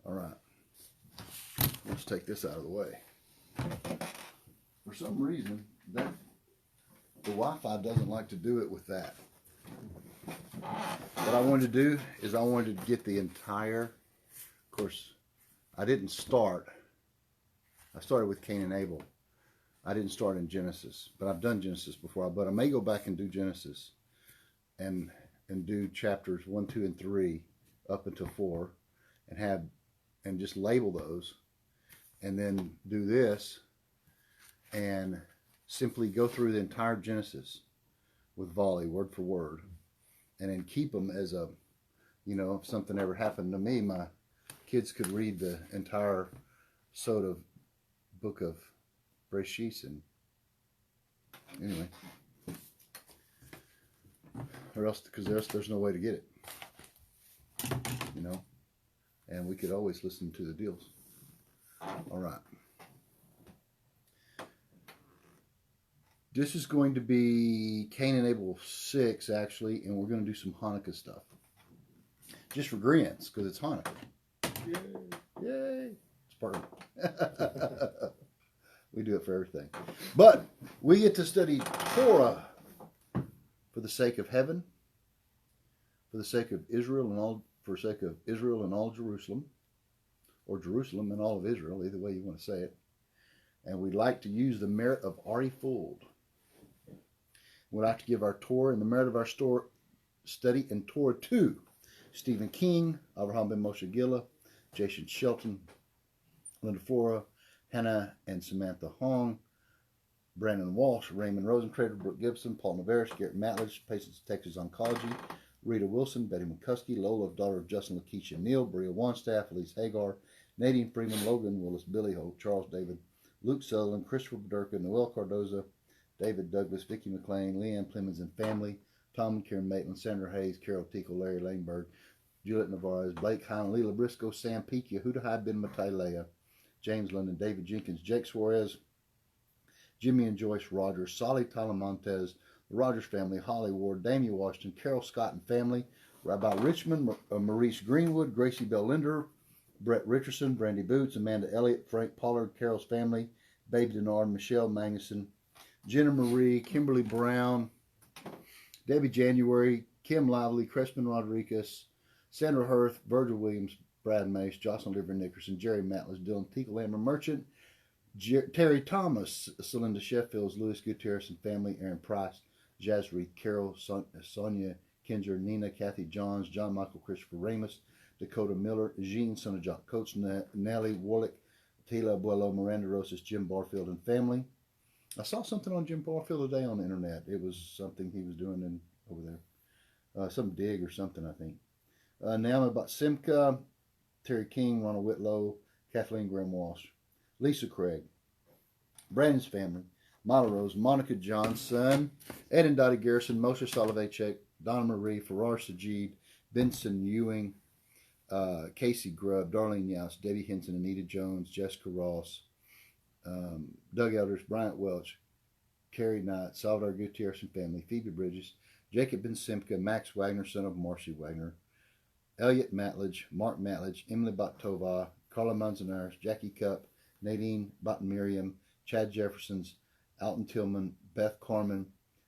All right. Let's take this out of the way. For some reason, the Wi-Fi doesn't like to do it with that. What I wanted to do is I wanted to get the entire, of course, I didn't start. I started with Cain and Abel. I didn't start in Genesis, but I've done Genesis before. But I may go back and do Genesis and do chapters 1, 2, and 3 up until 4 and just label those, and then do this and simply go through the entire Genesis with volley, word for word, and then keep them as a, if something ever happened to me, my kids could read the entire sort of book of Bereshit, and anyway, or else, because there's no way to get it, and we could always listen to the deals. All right. This is going to be Cain&Abel6, actually, and we're going to do some Hanukkah stuff. Just for grins, because it's Hanukkah. Yay! Yay! It's perfect. We do it for everything. But we get to study Torah for the sake of heaven, for the sake of Israel and all, for the sake of Israel and all Jerusalem, or Jerusalem and all of Israel, either way you want to say it. And we'd like to use the merit of Ari Fuld. We'd like to give our Torah and the merit of our study in Torah to Stephen King, Avraham ben Moshe Gilla, Jason Shelton, Linda Fora, Hannah and Samantha Hong, Brandon Walsh, Raymond Rosencrater, Brooke Gibson, Paul Navarez, Garrett Matledge, Patients of Texas Oncology, Rita Wilson, Betty McCuskey, Lola, daughter of Justin Lakeisha Neal, Bria Wanstaff, Elise Hagar, Nadine Freeman, Logan Willis, Billy Hope, Charles David, Luke Sutherland, Christopher Bederka, Noel Cardoza, David Douglas, Vicki McLean, Leanne Plemons and family, Tom and Karen Maitland, Sandra Hayes, Carol Tickle, Larry Langberg, Juliet Navarez, Blake Hine, Leila Briscoe, Sam Peak, Yehuda Hai Ben Matai Leah, James London, David Jenkins, Jake Suarez, Jimmy and Joyce Rogers, Sally Talamontes, the Rogers family, Holly Ward, Damien Washington, Carol Scott and family, Rabbi Richmond, Maurice Greenwood, Gracie Bell Linder, Brett Richardson, Brandy Boots, Amanda Elliott, Frank Pollard, Carol's family, Babe Denard, Michelle Magnuson, Jenna Marie, Kimberly Brown, Debbie January, Kim Lively, Crespin Rodriguez, Sandra Hirth, Virgil Williams, Brad Mace, Jocelyn Liver Nickerson, Jerry Matlis, Dylan Teagle, Amber Merchant, Terry Thomas, Celinda Sheffields, Louis Gutierrez and family, Aaron Price, Jazz Reed, Carol, Sonia Kinzer, Nina, Kathy Johns, John Michael Christopher Ramus, Dakota Miller, Jean, son of Jock Coates, Nellie Warlick, Tila Abuelo, Miranda Rosas, Jim Barfield and family. I saw something on Jim Barfield today on the internet. It was something he was doing over there. Some dig or something, I think. Naomi Batsimka, Terry King, Ronald Whitlow, Kathleen Graham Walsh, Lisa Craig, Brandon's family, Mala Rose, Monica Johnson, Ed and Dottie Garrison, Moshe Solovechek, Donna Marie, Farrar Sajid, Benson Ewing, Casey Grubb, Darlene Yaus, Debbie Henson, Anita Jones, Jessica Ross, Doug Elders, Bryant Welch, Carrie Knight, Salvador Gutierrez and family, Phoebe Bridges, Jacob Ben Simka, Max Wagner, son of Marcy Wagner, Elliot Matledge, Mark Matledge, Emily Battova, Carla Manzanares, Jackie Cup, Nadine Botten Miriam, Chad Jeffersons, Alton Tillman, Beth Carmen,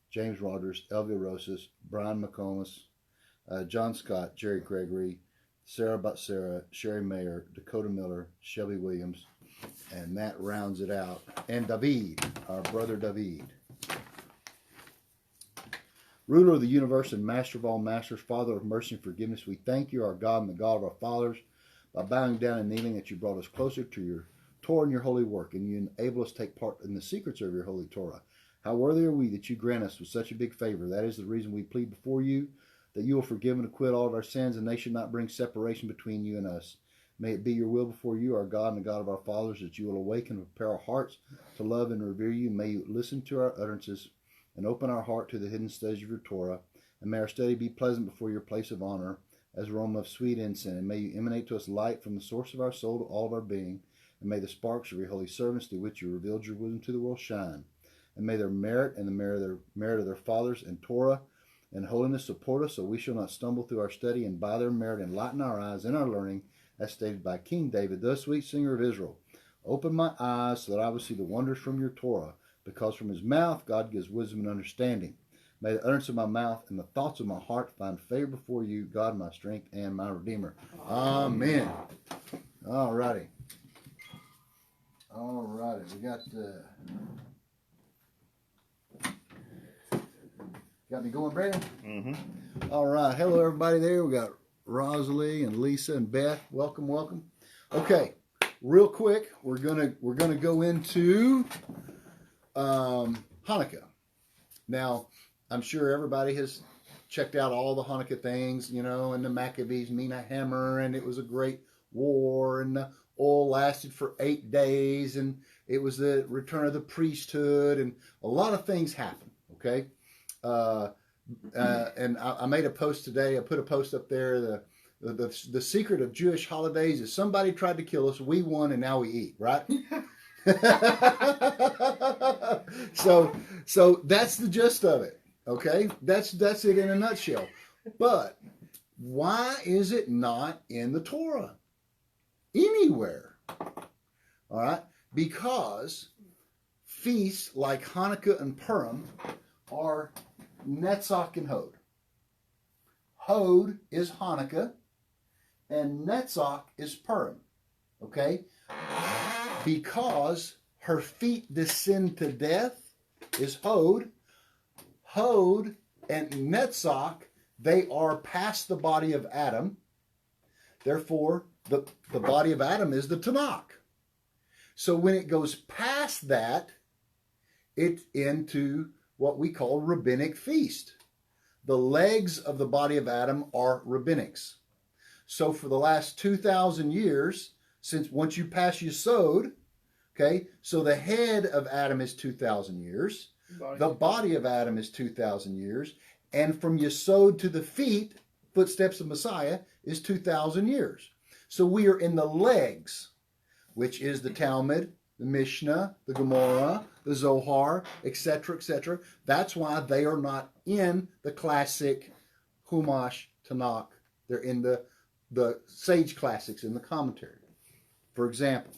James Rogers, Elvia Rosas, Brian McComas, John Scott, Jerry Gregory, Sarah Batsara, Sherry Mayer, Dakota Miller, Shelby Williams, and that rounds it out. And David, our brother David. Ruler of the universe and master of all masters, Father of mercy and forgiveness, we thank you, our God and the God of our fathers, by bowing down and kneeling that you brought us closer to your Torah and your holy work, and you enable us to take part in the secrets of your holy Torah. How worthy are we that you grant us with such a big favor. That is the reason we plead before you, that you will forgive and acquit all of our sins, and they should not bring separation between you and us. May it be your will before you, our God and the God of our fathers, that you will awaken and prepare our hearts to love and revere you. May you listen to our utterances and open our heart to the hidden studies of your Torah, and may our study be pleasant before your place of honor, as aroma of sweet incense, and may you emanate to us light from the source of our soul to all of our being, and may the sparks of your holy servants through which you revealed your wisdom to the world shine, and may their merit and the merit of their fathers and Torah and holiness support us, so we shall not stumble through our study, and by their merit enlighten our eyes in our learning, as stated by King David, the sweet singer of Israel. Open my eyes so that I will see the wonders from your Torah, because from his mouth God gives wisdom and understanding. May the utterance of my mouth and the thoughts of my heart find favor before you, God, my strength and my Redeemer. Amen. All righty. All righty. We got got me going, Brandon? Mm-hmm. All right. Hello, everybody there. We got Rosalie and Lisa and Beth. Welcome, welcome. Okay. Real quick, we're gonna go into Hanukkah. Now, I'm sure everybody has checked out all the Hanukkah things, you know, and the Maccabees mean a hammer, and it was a great war, and the oil lasted for 8 days, and it was the return of the priesthood, and a lot of things happened. Okay, and I made a post today. I put a post up there. The secret of Jewish holidays is somebody tried to kill us, we won, and now we eat, right? so that's the gist of it. Okay, that's it in a nutshell. But why is it not in the Torah anywhere? All right, because feasts like Hanukkah and Purim are Netzach and Hod. Hod is Hanukkah, and Netzach is Purim. Okay, because her feet descend to death is Hod. Hod and Netzach, they are past the body of Adam. Therefore, the body of Adam is the Tanakh. So when it goes past that, it's into what we call rabbinic feast. The legs of the body of Adam are rabbinics. So for the last 2,000 years, since once you pass Yesod, okay, so the head of Adam is 2,000 years. The body of Adam is 2,000 years. And from Yesod to the feet, footsteps of Messiah, is 2,000 years. So we are in the legs, which is the Talmud, the Mishnah, the Gemara, the Zohar, etc., etc. That's why they are not in the classic Chumash Tanakh. They're in the sage classics in the commentary, for example.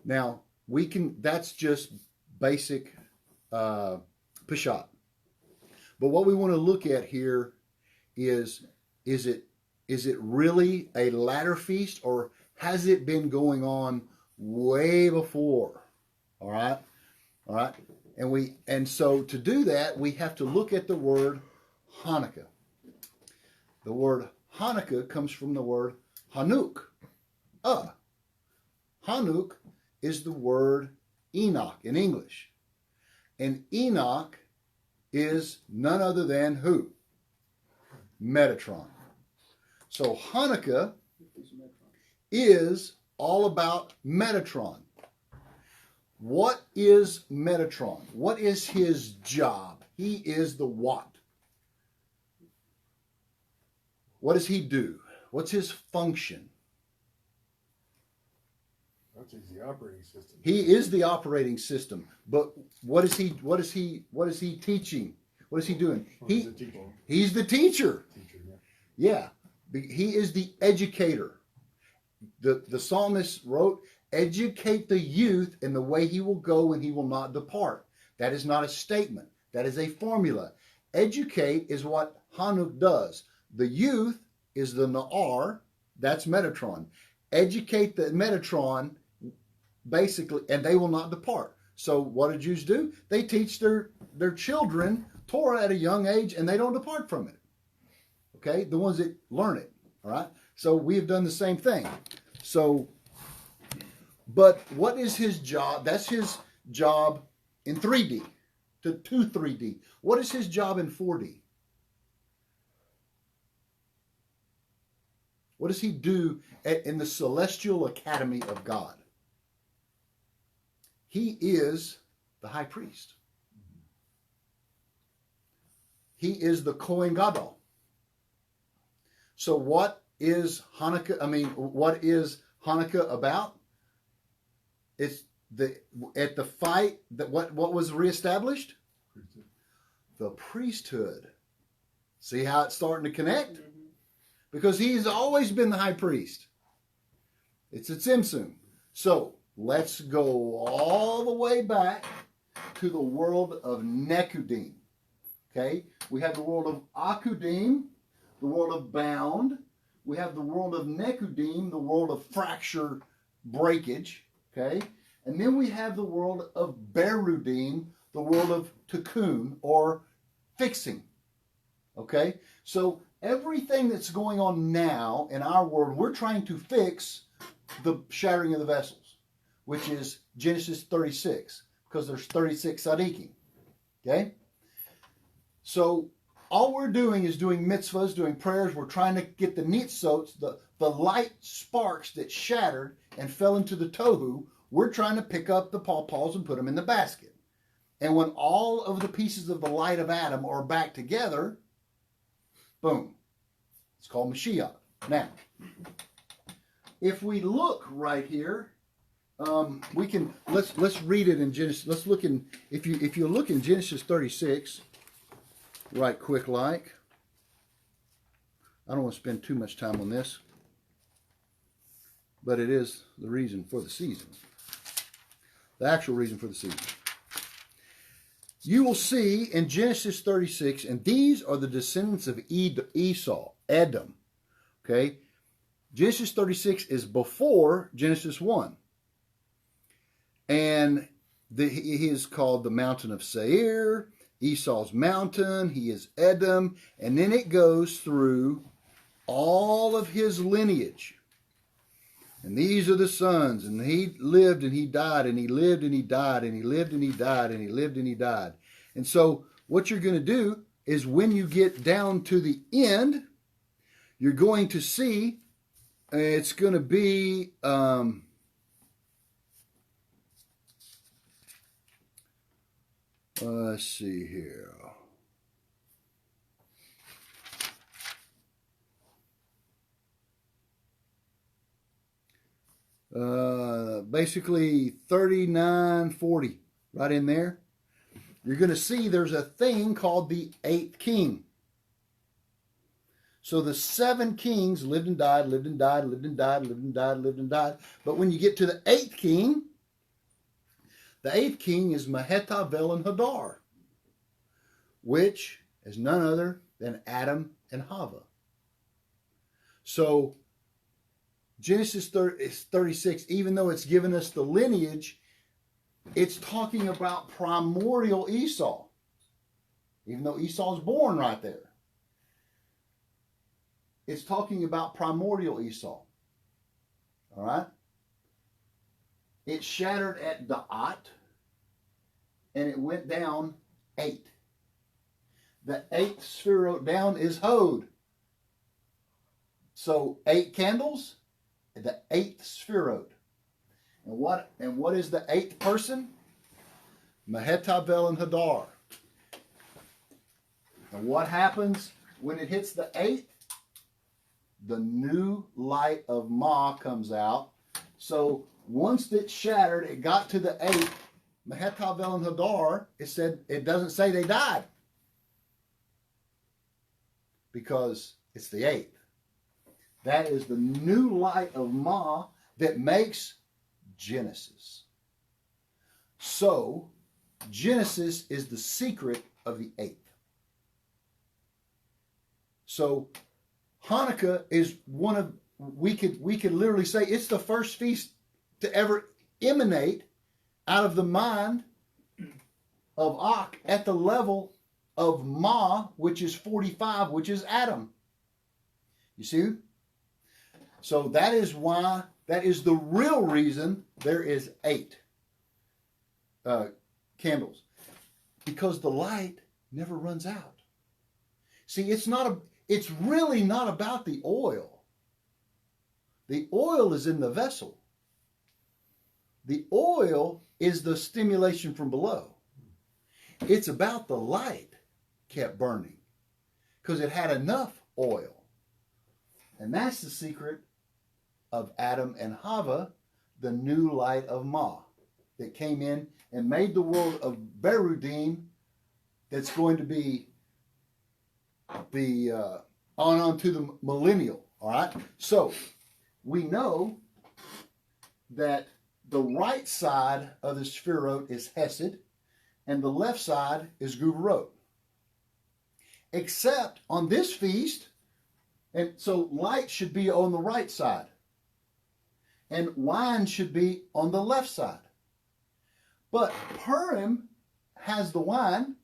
Now, that's just basic Peshat. But what we want to look at here is it really a latter feast, or has it been going on way before? All right. And so to do that, we have to look at the word Hanukkah. The word Hanukkah comes from the word Hanuk. Hanuk is the word Enoch in English. And Enoch is none other than who? Metatron. So Hanukkah is all about Metatron. What is Metatron? What is his job? He is the what? What does he do? What's his function? He's the operating system. He is the operating system. But what is he teaching? What is he doing? He's the teacher. Yeah. He is the educator. The psalmist wrote, educate the youth in the way he will go and he will not depart. That is not a statement. That is a formula. Educate is what Hanuk does. The youth is the Na'ar. That's Metatron. Educate the Metatron, basically, and they will not depart. So what do Jews do? They teach their children Torah at a young age, and they don't depart from it. Okay? The ones that learn it. All right? So we have done the same thing. So, but what is his job? That's his job in 3D, to 3D. What is his job in 4D? What does he do in the celestial academy of God? He is the high priest. He is the Kohen Gadol. So what is Hanukkah? What is Hanukkah about? It's at the fight that what was reestablished? The priesthood. See how it's starting to connect? Because he's always been the high priest. It's a Tzimtzum. So let's go all the way back to the world of Nekudim. Okay? We have the world of Akudim, the world of bound. We have the world of Nekudim, the world of fracture, breakage. Okay? And then we have the world of Berudim, the world of Tikkun, or fixing. Okay? So everything that's going on now in our world, we're trying to fix the shattering of the vessels, which is Genesis 36, because there's 36 tzaddikim. Okay? So all we're doing is doing mitzvahs, doing prayers. We're trying to get the nitzot, the light sparks that shattered and fell into the tohu. We're trying to pick up the pawpaws and put them in the basket. And when all of the pieces of the light of Adam are back together, boom. It's called Mashiach. Now, if we look right here, we can let's read it in Genesis. Let's look in if you look in Genesis 36, right quick like. I don't want to spend too much time on this, but it is the reason for the season. The actual reason for the season. You will see in Genesis 36, and these are the descendants of Esau, Edom. Okay? Genesis 36 is before Genesis 1. And he is called the mountain of Seir, Esau's mountain, he is Edom, and then it goes through all of his lineage. And these are the sons, and he lived and he died, and he lived and he died, and he lived and he died, and he lived and he died. And so what you're going to do is when you get down to the end, you're going to see it's going to be let's see here. Basically 39:40, right in there. You're going to see there's a thing called the 8th king. So the 7 kings lived and died, lived and died, lived and died, lived and died, lived and died. But when you get to the 8th king, the 8th king is Mehetabel and Hadar, which is none other than Adam and Hava. So Genesis 36, even though it's given us the lineage, it's talking about primordial Esau, even though Esau's born right there. It's talking about primordial Esau. All right? It shattered at Da'at, and it went down 8. The 8th sphero down is Hod. So 8 candles, the 8th sphero. And what is the 8th person? Mehetabel and Hadar. And what happens when it hits the 8th? The new light of Ma comes out. So once it shattered, it got to the 8th. Mehetabel and Hadar, it doesn't say they died. Because it's the 8th. That is the new light of Ma that makes Genesis. So, Genesis is the secret of the 8th. So, Hanukkah is one of, we could literally say it's the first feast to ever emanate out of the mind of Ak at the level of Ma, which is 45, which is Adam. You see? So that is why, that is the real reason there is 8 candles. Because the light never runs out. See, it's really not about the oil. The oil is in the vessel. The oil is the stimulation from below. It's about the light kept burning because it had enough oil. And that's the secret of Adam and Hava, the new light of Ma that came in and made the world of Berudim that's going to be on to the millennial. All right. So we know that the right side of the Sphirot is Hesed, and the left side is Guvurot. Except on this feast, and so light should be on the right side, and wine should be on the left side. But Purim has the wine,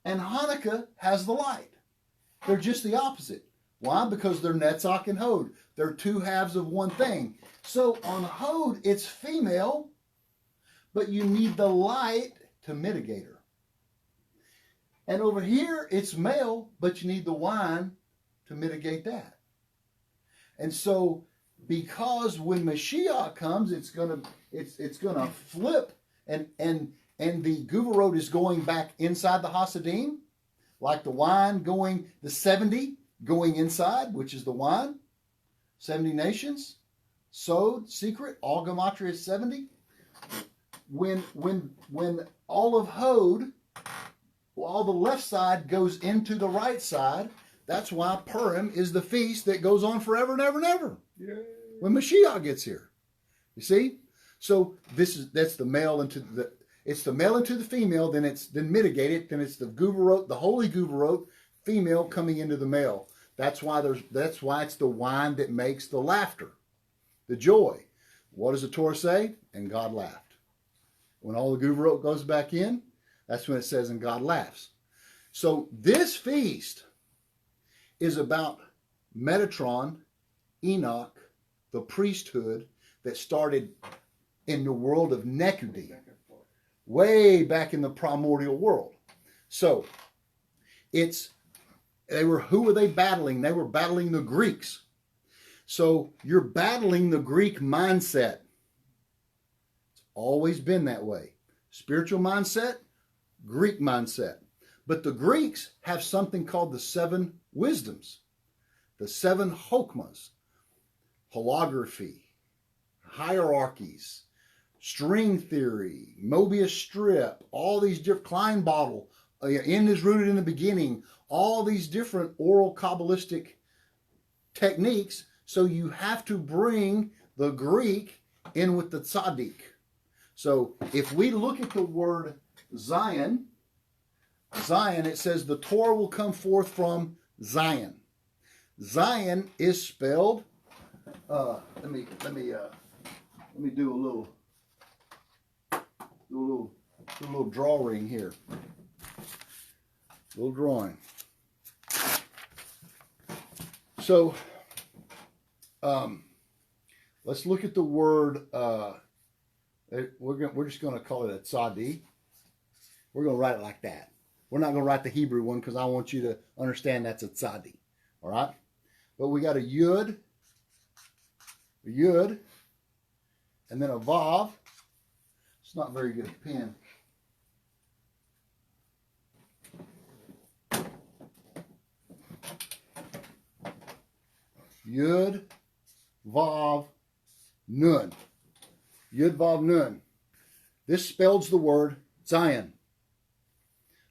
and Hanukkah has the light. They're just the opposite. Why? Because they're Netzach and Hod. They're two halves of one thing. So on Hod, it's female, but you need the light to mitigate her. And over here, it's male, but you need the wine to mitigate that. And so, because when Mashiach comes, it's gonna flip, and the Guvurot is going back inside the Hasidim, like the wine going, the 70 going inside, which is the wine, 70 nations, Sod, secret, all gematria is 70. When all of Hod, all the left side goes into the right side, that's why Purim is the feast that goes on forever and ever and ever. Yay. When Mashiach gets here. You see? So that's the male into the, it's the male into the female, then mitigated, then it's the Guvurot, the holy Guvurot, female coming into the male. That's why it's the wine that makes the laughter, the joy. What does the Torah say? And God laughed. When all the Guvurot goes back in, that's when it says, and God laughs. So this feast is about Metatron, Enoch, the priesthood that started in the world of Nekudi, way back in the primordial world. So who were they battling? They were battling the Greeks. So you're battling the Greek mindset. It's always been that way. Spiritual mindset, Greek mindset. But the Greeks have something called the 7 wisdoms, the 7 chokmas, holography, hierarchies, string theory, Mobius strip, all these different, Klein bottle, end is rooted in the beginning, all these different oral Kabbalistic techniques. So you have to bring the Greek in with the tzaddik. So if we look at the word Zion, it says the Torah will come forth from Zion. Zion is spelled. Let me do a little drawing here. Little drawing. So let's look at the word. We're just going to call it a tzadi. We're going to write it like that. We're not going to write the Hebrew one because I want you to understand that's a tzadi. All right? But we got a yud, and then a vav. It's not very good at pen. Yud, vav, nun. Yud, vav, nun. This spells the word Zion.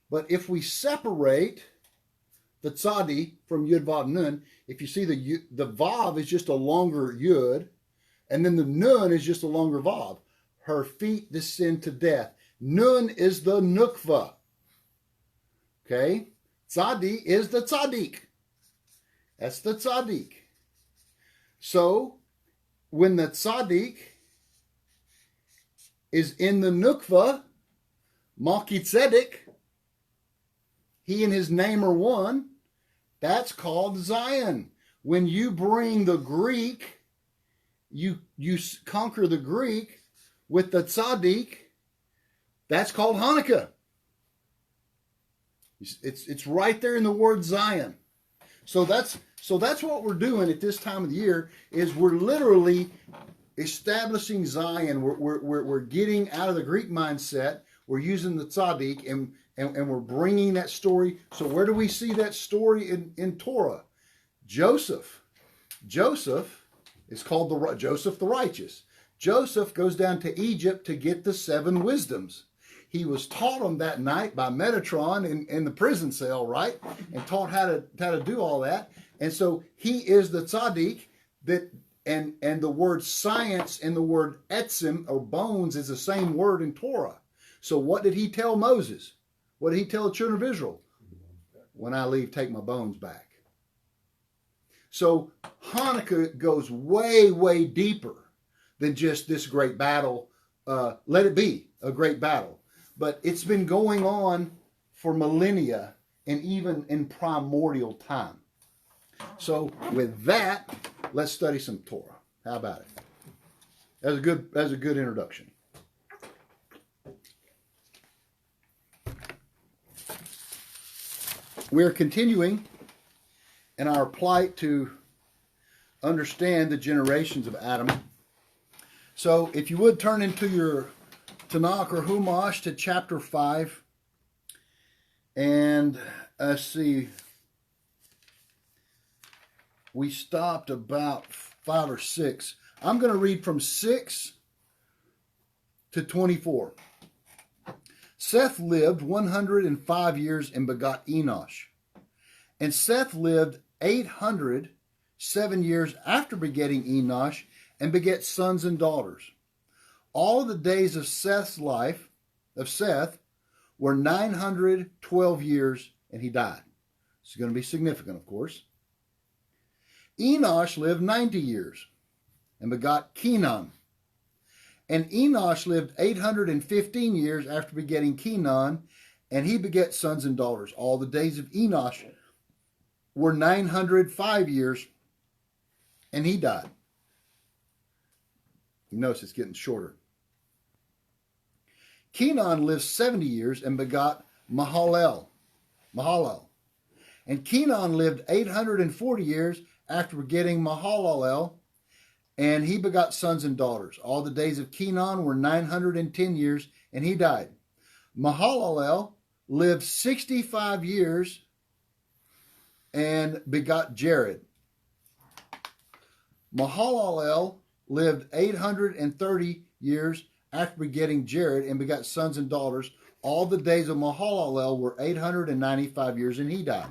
But if we separate the tzadi from Yud, Vav, Nun, if you see the Vav is just a longer Yud, and then the Nun is just a longer Vav. Her feet descend to death. Nun is the Nukva. Okay? Tzadi is the tzaddik. That's the tzaddik. So, when the tzaddik is in the Nukva, Melchizedek, he and his name are one. That's called Zion. When you bring the Greek, you conquer the Greek with the tzaddik. That's called Hanukkah. It's right there in the word Zion. So that's what we're doing at this time of the year. Is we're literally establishing Zion. We're getting out of the Greek mindset. We're using the tzaddik and we're bringing that story. So where do we see that story in Torah? Joseph is called Joseph the righteous. Joseph goes down to Egypt to get the 7 wisdoms. He was taught them that night by Metatron in the prison cell, right? And taught how to do all that. And so he is the tzaddik that And the word science and the word etzim, or bones, is the same word in Torah. So what did he tell Moses? What did he tell the children of Israel? When I leave, take my bones back. So Hanukkah goes way, way deeper than just this great battle. Let it be a great battle. But it's been going on for millennia and even in primordial time. So with that, let's study some Torah. How about it? That's a good introduction. We're continuing in our plight to understand the generations of Adam. So if you would turn into your Tanakh or Humash to chapter 5. And let's see. We stopped about 5 or 6. I'm going to read from 6 to 24. Seth lived 105 years and begot Enosh. And Seth lived 807 years after begetting Enosh and begat sons and daughters. All of the days of Seth's life, were 912 years, and he died. This is going to be significant, of course. Enosh lived 90 years and begot Kenan. And Enosh lived 815 years after begetting Kenan, and he begat sons and daughters. All the days of Enosh were 905 years, and he died. You notice it's getting shorter. Kenan lived 70 years and begot Mahalalel. And Kenan lived 840 years after begetting Mahalalel, and he begot sons and daughters. All the days of Kenan were 910 years, and he died. Mahalalel lived 65 years and begot Jared. Mahalalel lived 830 years after begetting Jared and begot sons and daughters. All the days of Mahalalel were 895 years, and he died.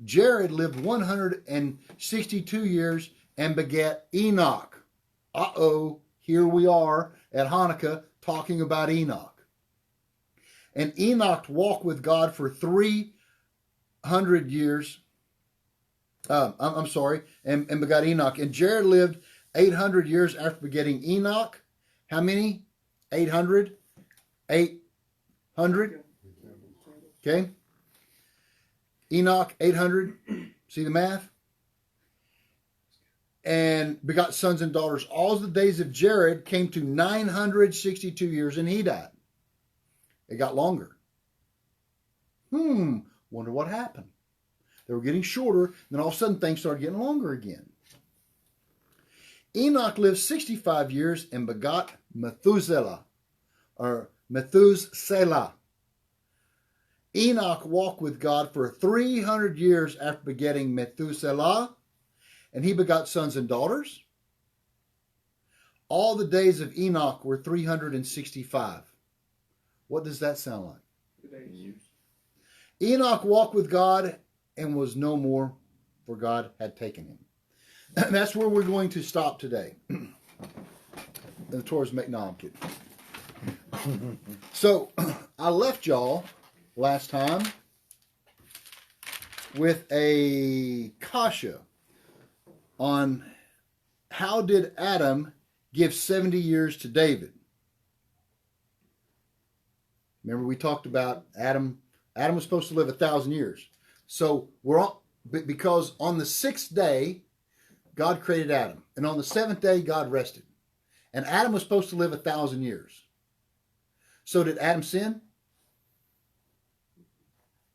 Jared lived 162 years and begat Enoch. Here we are at Hanukkah talking about Enoch. And Enoch walked with God for 300 years. And begot Enoch. And Jared lived 800 years after begetting Enoch. How many? 800? 800? Okay. Enoch, 800. See the math? And begot sons and daughters. All the days of Jared came to 962 years, and he died. It got longer. Wonder what happened. They were getting shorter, then all of a sudden things started getting longer again. Enoch lived 65 years and begot Methuselah. Enoch walked with God for 300 years after begetting Methuselah, and he begot sons and daughters. All the days of Enoch were 365. What does that sound like? Enoch walked with God and was no more, for God had taken him. And that's where we're going to stop today. The Torah's no, I'm kidding. So I left y'all last time with a kasha on how did Adam give 70 years to David. Remember we talked about Adam was supposed to live 1,000 years. So because on the 6th day God created Adam, and on the 7th day God rested. And Adam was supposed to live 1,000 years. So did Adam sin?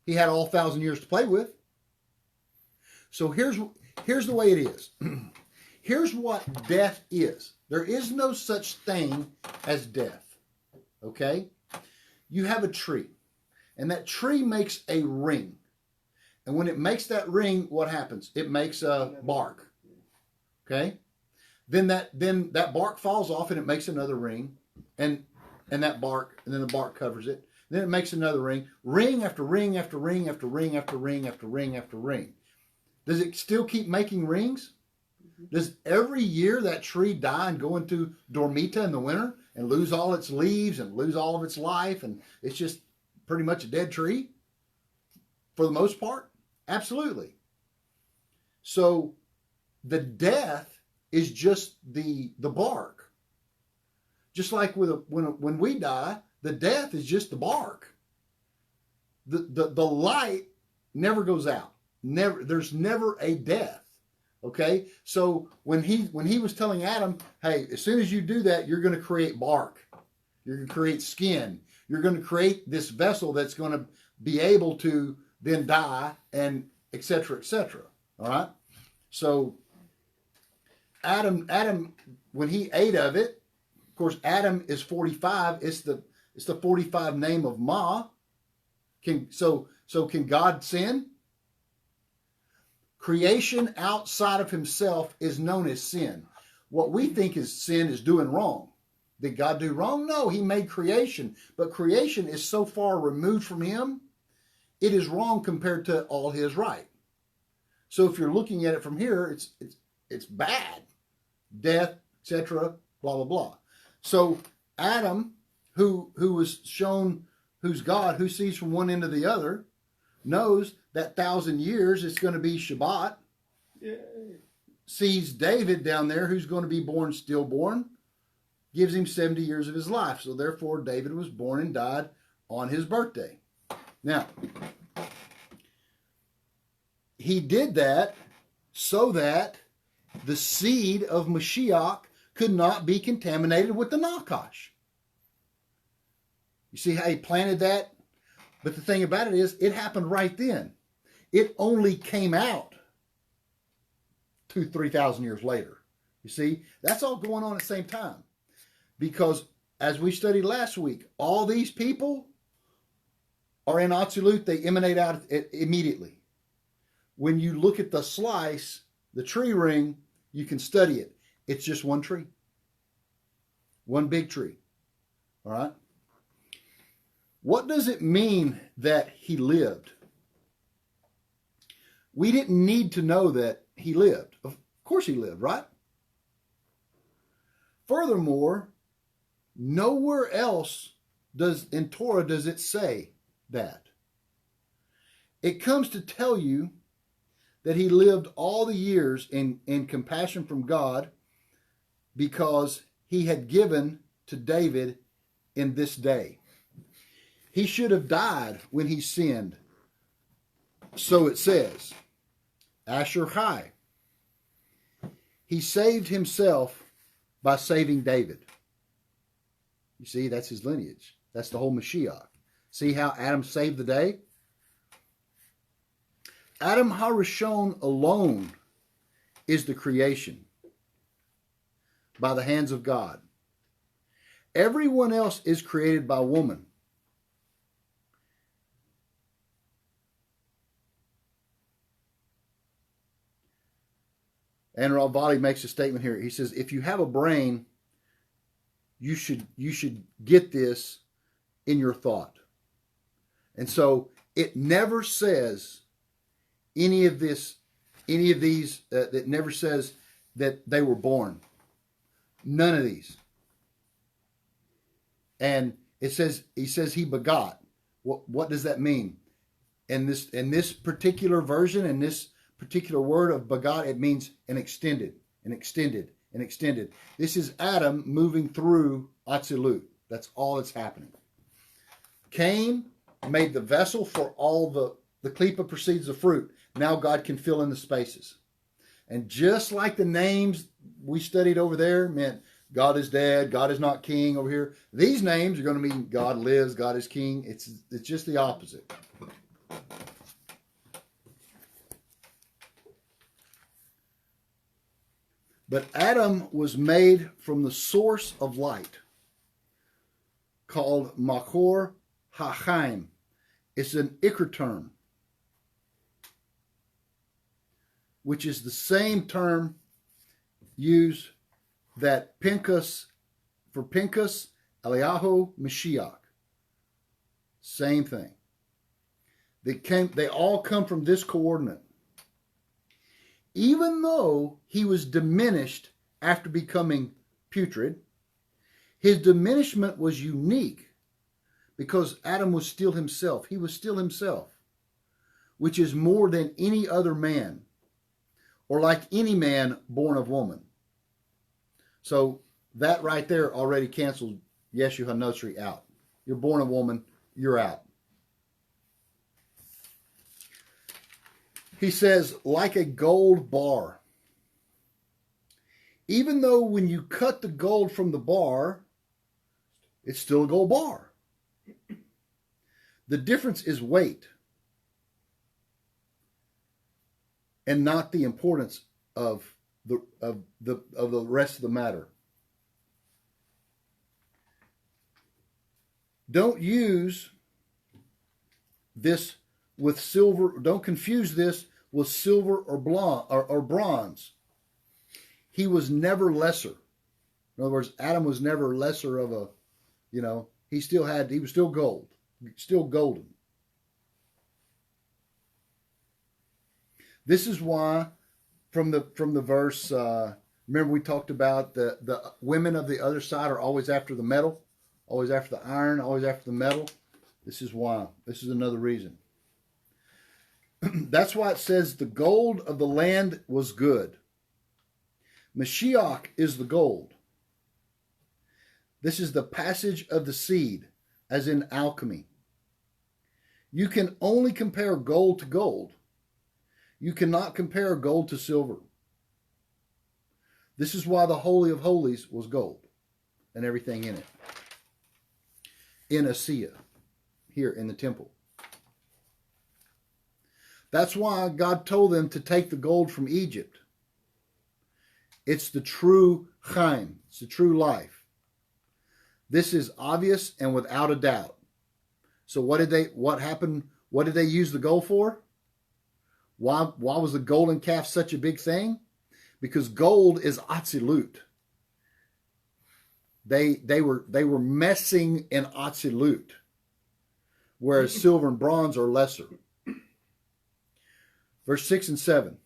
He had all 1,000 years to play with. So here's the way it is. Here's what death is. There is no such thing as death. Okay? You have a tree. And that tree makes a ring. And when it makes that ring, what happens? It makes a bark. Okay? Then that bark falls off and it makes another ring. And that bark, and then the bark covers it. Then it makes another ring. Ring after ring after ring after ring after ring after ring after ring. Does it still keep making rings? Does every year that tree die and go into dormita in the winter and lose all its leaves and lose all of its life, and it's just pretty much a dead tree for the most part? Absolutely. So the death is just the bark. Just like when we die, the death is just the bark. The light never goes out. There's never a death. Okay? So when he was telling Adam, hey, as soon as you do that, you're going to create bark. You're going to create skin. You're going to create this vessel that's going to be able to then die, and et cetera, et cetera. All right? So Adam, when he ate of it, of course, Adam is 45. It's the 45 name of Ma. So can God sin? Creation outside of himself is known as sin. What we think is sin is doing wrong. Did God do wrong? No, he made creation. But creation is so far removed from him, it is wrong compared to all his right. So if you're looking at it from here, it's bad. Death, etc., blah, blah, blah. So Adam, who was shown who's God, who sees from one end to the other, knows that 1,000 years is going to be Shabbat. Yay. Sees David down there, who's going to be born stillborn, gives him 70 years of his life. So therefore, David was born and died on his birthday. Now, he did that so that the seed of Mashiach could not be contaminated with the Nakash. You see how he planted that? But the thing about it is, it happened right then. It only came out 2,000-3,000 years later. You see, that's all going on at the same time. Because as we studied last week, all these people are in Atzilut. They emanate out immediately. When you look at the slice, the tree ring, you can study it. It's just one tree. One big tree. All right? What does it mean that he lived? We didn't need to know that he lived. Of course he lived, right? Furthermore, nowhere else in Torah does it say that. It comes to tell you that he lived all the years in compassion from God because he had given to David in this day. He should have died when he sinned. So it says, Asher Chai. He saved himself by saving David. You see, that's his lineage. That's the whole Mashiach. See how Adam saved the day? Adam HaRishon alone is the creation by the hands of God. Everyone else is created by woman. And Ravali makes a statement here. He says, if you have a brain, you should get this in your thought. And so it never says any of these, it never says that they were born. None of these. And he says he begot. What does that mean? In this particular version, in this particular word of begot, it means an extended. This is Adam moving through Atzilut. That's all that's happening. Cain made the vessel for all the klipa precedes the fruit. Now God can fill in the spaces. And just like the names we studied over there meant God is dead, God is not king over here, these names are going to mean God lives, God is king. It's just the opposite. But Adam was made from the source of light, called Makor HaChaim. It's an Ikr term, which is the same term used that Pinchas, Eliyahu, Mashiach. Same thing. They all come from this coordinate. even though he was diminished after becoming putrid, his diminishment was unique because Adam was still himself. He was still himself, which is more than any other man, or like any man born of woman. So that right there already cancels Yeshua HaNotzri out. You're born of woman, you're out. He says, like a gold bar. Even though when you cut the gold from the bar, it's still a gold bar. The difference is weight and not the importance of the rest of the matter. Don't use this with silver. Don't confuse this with silver or bronze. He was never lesser. In other words, Adam was never lesser of a, he was still gold, still golden. This is why from the verse, remember we talked about the women of the other side are always after the metal, always after the iron, always after the metal. This is why. This is another reason. That's why it says the gold of the land was good. Mashiach is the gold. This is the passage of the seed, as in alchemy. You can only compare gold to gold. You cannot compare gold to silver. This is why the Holy of Holies was gold and everything in it. In Asiya, here in the temple. That's why God told them to take the gold from Egypt. It's the true Chaim. It's the true life. This is obvious and without a doubt. So what happened? What did they use the gold for? Why was the golden calf such a big thing? Because gold is Atzilut. They were messing in Atzilut, whereas silver and bronze are lesser. Verse 6 and 7.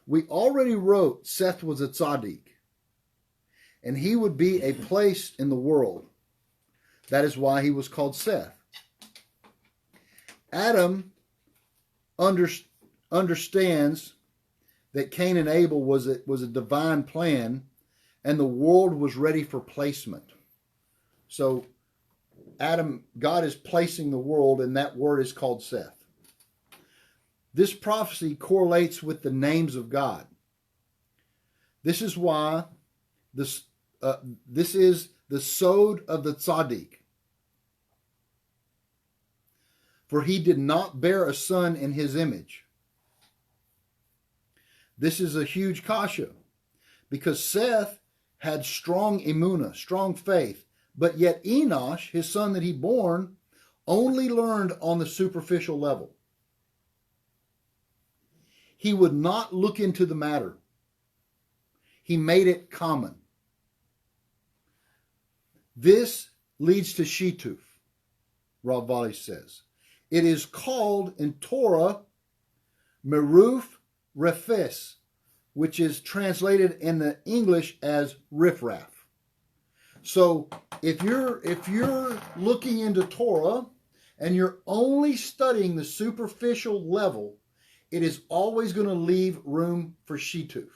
We already wrote Seth was a tzaddik, and he would be a place in the world. That is why he was called Seth. Adam understands that Cain and Abel was a divine plan, and the world was ready for placement. So God is placing the world, and that word is called Seth. This prophecy correlates with the names of God. This is why this is the sod of the tzaddik. For he did not bear a son in his image. This is a huge kasha, because Seth had strong emunah, strong faith, but yet Enosh, his son that he born, only learned on the superficial level. He would not look into the matter. He made it common. This leads to Shituf, Rav Vali says. It is called in Torah Meruf Refes, which is translated in the English as riffraff. So if you're looking into Torah and you're only studying the superficial level, it is always going to leave room for Shituf.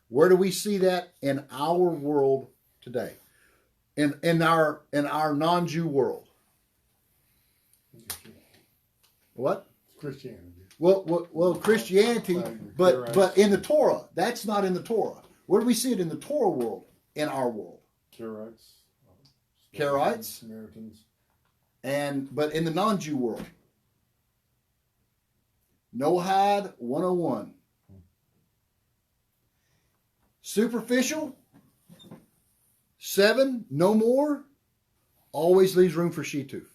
Where do we see that in our world today? In our non-Jew world? What? Christianity. Well, Christianity, but in the Torah, that's not in the Torah. Where do we see it in the Torah world? In our world, Karaites, Samaritans, but in the non-Jew world, Nohad 101. Superficial, 7, no more, always leaves room for Shituf.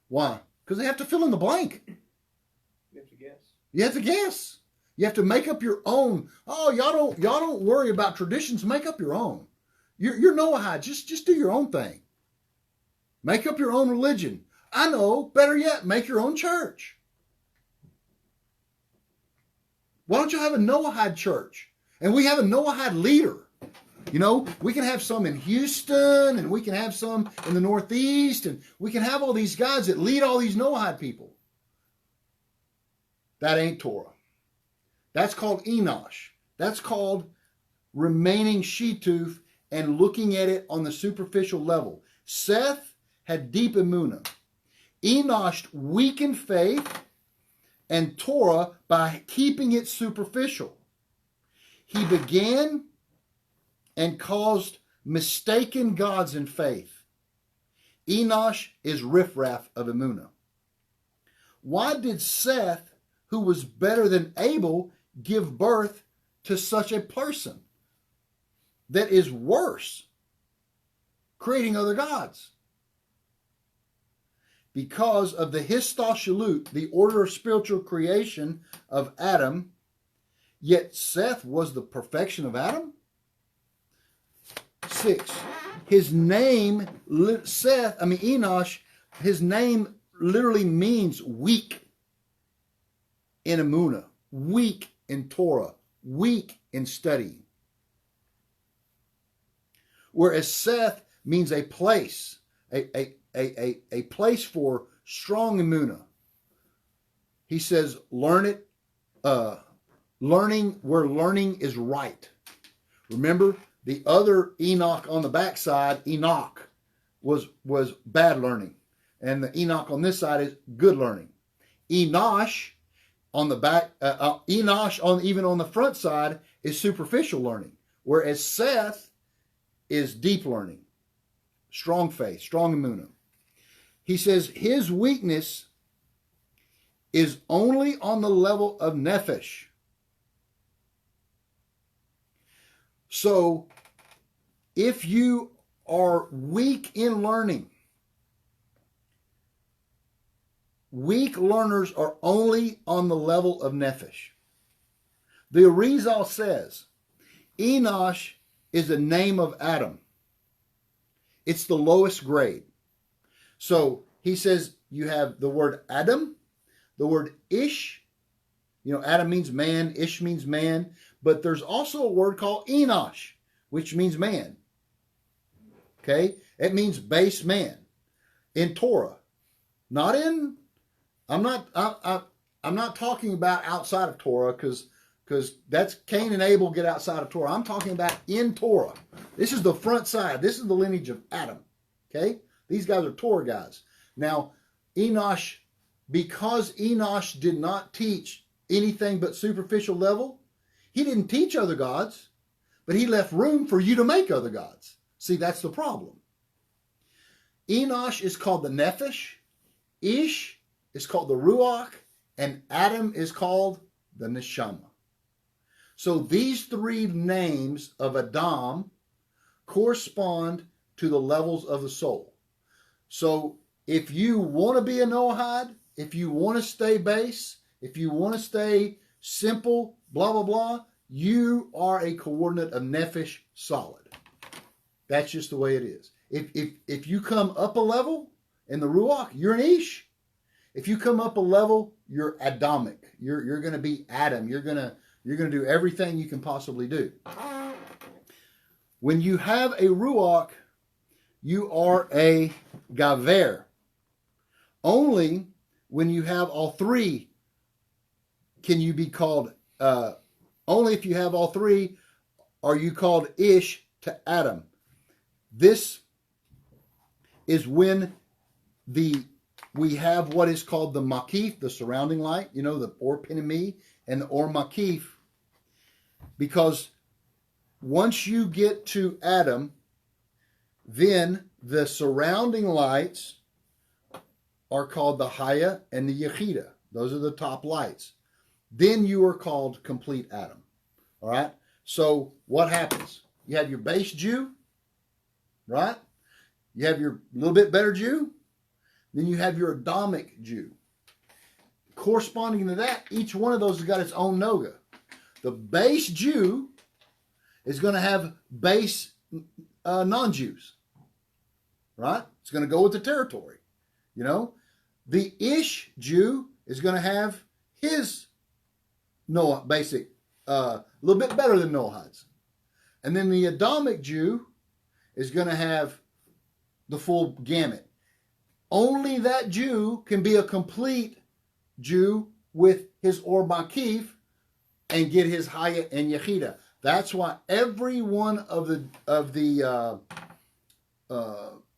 Why? Because they have to fill in the blank. You have to guess. You have to guess. You have to make up your own. Oh, y'all don't worry about traditions. Make up your own. You're Noahide. Just do your own thing. Make up your own religion. I know. Better yet, make your own church. Why don't you have a Noahide church? And we have a Noahide leader. You know, we can have some in Houston, and we can have some in the Northeast, and we can have all these guys that lead all these Noahide people. That ain't Torah. That's called Enosh. That's called remaining Shituf and looking at it on the superficial level. Seth had deep emunah. Enosh weakened faith and Torah by keeping it superficial. He began and caused mistaken gods in faith. Enosh is riffraff of emunah. Why did Seth, who was better than Abel, give birth to such a person that is worse, creating other gods? Because of the histoshalut, the order of spiritual creation of Adam, yet Seth was the perfection of Adam? 6. His name, Enosh, his name literally means weak in emunah, weak in Torah, weak in studying. Whereas Seth means a place, a place for strong emunah. He says, learn it, learning where learning is right. Remember, the other Enoch on the backside, Enoch, was bad learning. And the Enoch on this side is good learning. Enosh on the back, Enosh even on the front side is superficial learning. Whereas Seth is deep learning, strong faith, strong emunah. He says his weakness is only on the level of nephesh. So if you are weak in learning, weak learners are only on the level of nephesh. The Arizal says Enosh is a name of Adam. It's the lowest grade. So he says you have the word Adam, the word Ish. You know, Adam means man, Ish means man. But there's also a word called Enosh, which means man. Okay? It means base man in Torah. Not in, I'm not talking about outside of Torah because that's Cain and Abel get outside of Torah. I'm talking about in Torah. This is the front side. This is the lineage of Adam. Okay? These guys are Torah guys. Now, Enosh, because Enosh did not teach anything but superficial level, he didn't teach other gods, but he left room for you to make other gods. See, that's the problem. Enosh is called the Nephesh, Ish is called the Ruach, and Adam is called the Neshama. So these three names of Adam correspond to the levels of the soul. So if you want to be a Noahide, if you want to stay base, if you want to stay simple, blah, blah, blah, you are a coordinate of Nephesh solid. That's just the way it is. If you come up a level in the Ruach, you're an Ish. If you come up a level, you're Adamic. You're going to be Adam. You're going to do everything you can possibly do. When you have a Ruach, you are a Gaver. Only when you have all three can you be called, only if you have all three are you called Ish to Adam. This is when we have what is called the Makif, the surrounding light, you know, the Or Pinami and the Or Makif. Because once you get to Adam, then the surrounding lights are called the Haya and the Yechida. Those are the top lights. Then you are called complete Adam. All right? So what happens? You have your base Jew, right? You have your little bit better Jew. Then you have your Adamic Jew. Corresponding to that, each one of those has got its own Noga. The base Jew is going to have base non-Jews, right? It's going to go with the territory, you know. The Ish Jew is going to have his Noah, basic, a little bit better than Noahides. And then the Adamic Jew is going to have the full gamut. Only that Jew can be a complete Jew with his Or Makif and get his Hayat and Yechida. That's why every one of the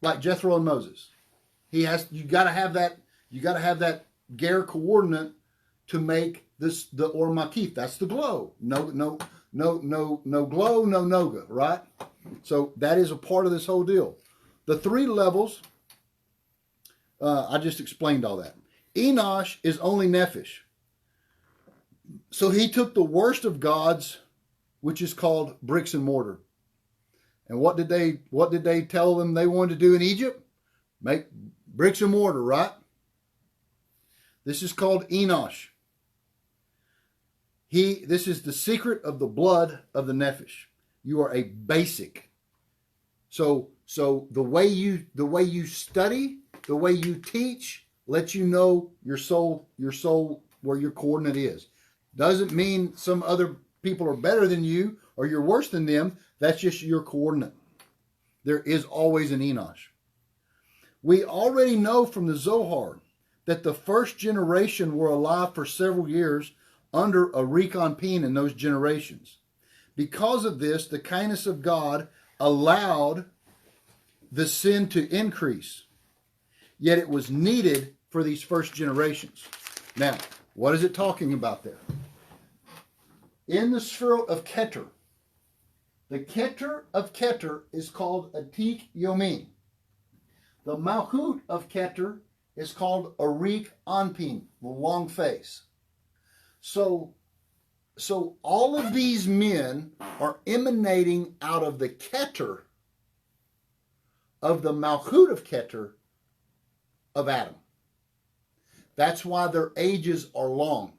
like Jethro and Moses, you got to have that Ger coordinate to make this the Or Makif. That's the glow. No glow, no noga, right? So that is a part of this whole deal. The 3 levels, I just explained all that. Enosh is only Nephesh. So he took the worst of gods, which is called bricks and mortar. And what did they tell them they wanted to do in Egypt? Make bricks and mortar, right? This is called Enosh. This is the secret of the blood of the Nephesh. You are a basic. So the way you study, the way you teach, lets you know your soul where your coordinate is. Doesn't mean some other people are better than you or you're worse than them. That's just your coordinate. There is always an Enosh. We already know from the Zohar that the first generation were alive for several years under a Rekonpin in those generations. Because of this, the kindness of God allowed the sin to increase. Yet it was needed for these first generations. Now, what is it talking about there? In the sphere of Keter, the Keter of Keter is called Atik Yomin. The Malchut of Keter is called Arik Anpin, the long face. So all of these men are emanating out of the Keter of the Malchut of Keter of Adam. That's why their ages are long,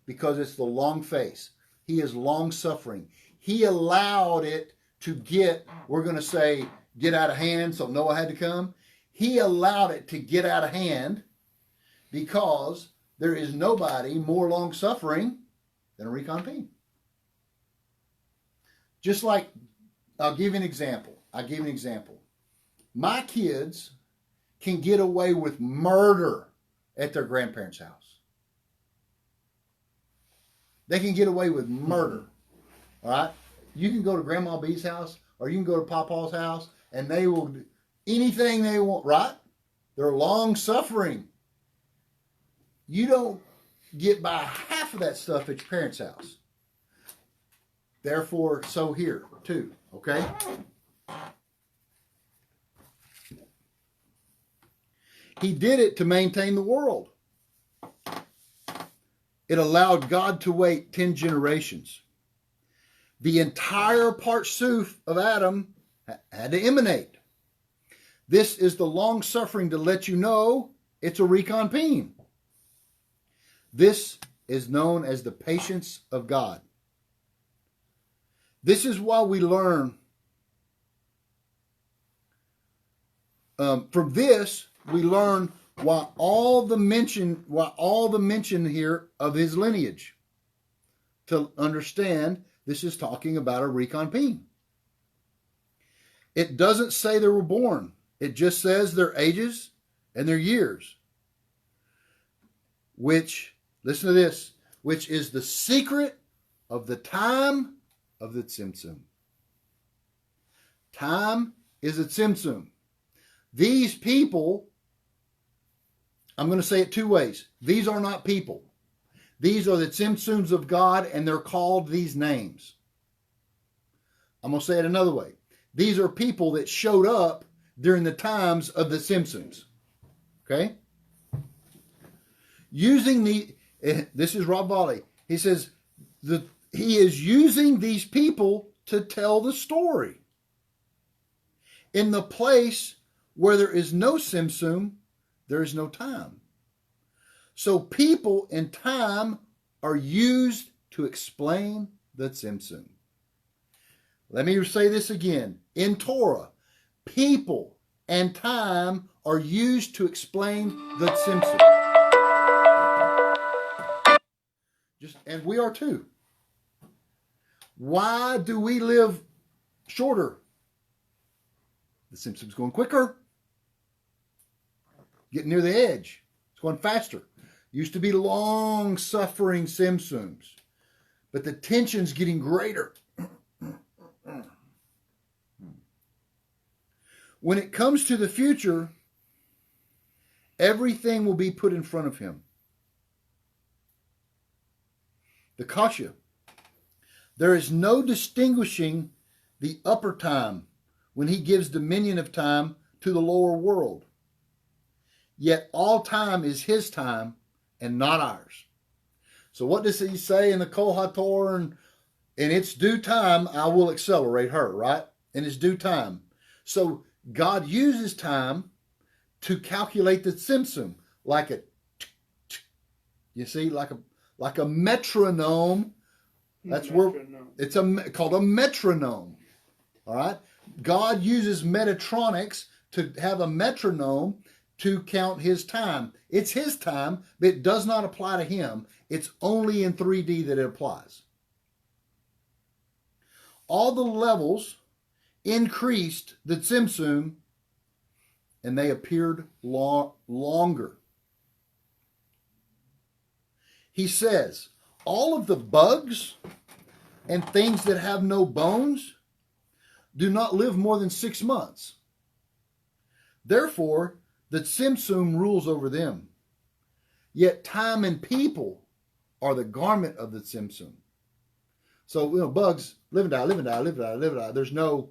because it's the long face. He is long suffering. He allowed it to get out of hand, so Noah had to come. He allowed it to get out of hand because there is nobody more long suffering than a Rekonpin. Just like, I'll give you an example. My kids can get away with murder at their grandparents' house. They can get away with murder. All right? You can go to Grandma B's house or you can go to Papa's house and they will do anything they want, right? They're long suffering. You don't get by half of that stuff at your parents' house. Therefore, so here too, okay? He did it to maintain the world. It allowed God to wait 10 generations. The entire Partsuf of Adam had to emanate. This is the long suffering to let you know it's a Rekonpin. This is known as the patience of God. This is why we learn from this. We learn why all the mention here of his lineage. To understand, this is talking about a Rekonpin. It doesn't say they were born. It just says their ages and their years. Which, listen to this, which is the secret of the time of the Tzimtzum. Time is a Tzimtzum. These people, I'm going to say it 2 ways. These are not people. These are the Tzimtzums of God, and they're called these names. I'm going to say it another way. These are people that showed up during the times of the Tzimtzums. Okay? This is Rob Volley. He says he is using these people to tell the story. In the place where there is no Tzimtzum, there is no time. So people and time are used to explain the Tzimtzum. Let me say this again. In Torah, people and time are used to explain the Tzimtzum. And we are too. Why do we live shorter? The Simpsons going quicker. Getting near the edge. It's going faster. Used to be long-suffering Simpsons. But the tension's getting greater. When it comes to the future, everything will be put in front of him. The Kasha. There is no distinguishing the upper time when he gives dominion of time to the lower world. Yet all time is his time and not ours. So what does he say in the Kol HaTor? In its due time, I will accelerate her, right? In its due time. So God uses time to calculate the Tzimtzum like a, you see, like a metronome. That's where it's called a metronome. All right. God uses Metatronics to have a metronome to count his time. It's his time, but it does not apply to him. It's only in 3D that it applies. All the levels increased the Tzimtzum, and they appeared longer. He says, all of the bugs and things that have no bones do not live more than 6 months. Therefore, the Tzimtzum rules over them. Yet time and people are the garment of the Tzimtzum. So, bugs live and die, live and die, live and die, live and die. There's no,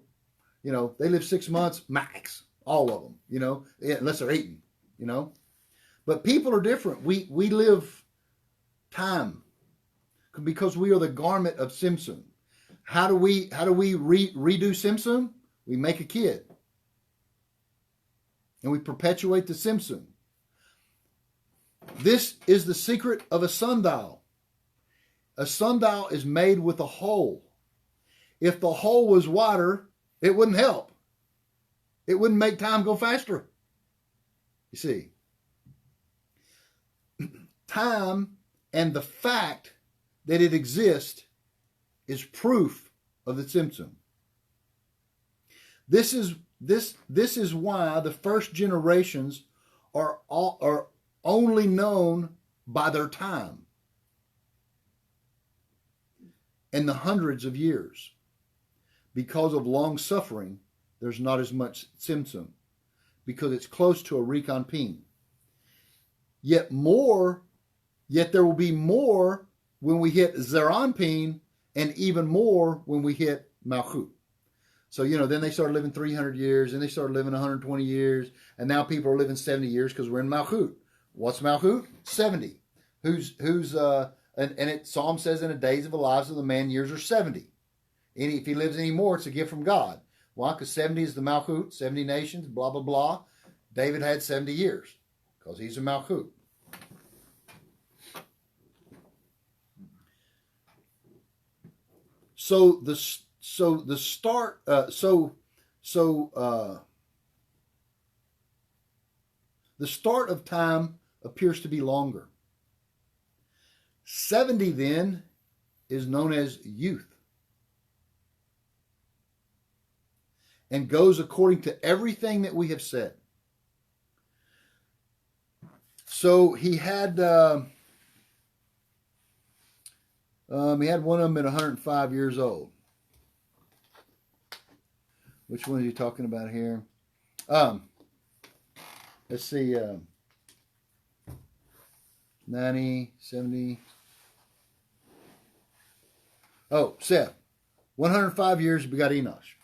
they live 6 months max, all of them, unless they're eaten, But people are different. We live time because we are the garment of Tzimtzum. How do we redo Tzimtzum? We make a kid. And we perpetuate the Tzimtzum. This is the secret of a sundial. A sundial is made with a hole. If the hole was wider, it wouldn't help. It wouldn't make time go faster. You see, time and the fact that it exists is proof of the Tzimtzum. This is why the first generations are only known by their time and the hundreds of years. Because of long suffering, there's not as much Tzimtzum because it's close to a Rekonpin. Yet there will be more when we hit Zeranpin, and even more when we hit Malchut. So, then they started living 300 years, and they started living 120 years, and now people are living 70 years because we're in Malchut. What's Malchut? 70. Psalm says in the days of the lives of the man, years are 70. And if he lives any more, it's a gift from God. Why? Because 70 is the Malchut, 70 nations, blah, blah, blah. David had 70 years because he's a Malchut. So the start of time appears to be longer. 70 then is known as youth and goes according to everything that we have said. So he had one of them at 105 years old. Which one are you talking about here? Let's see. 90, 70. Oh, Seth. 105 years, we got Enosh.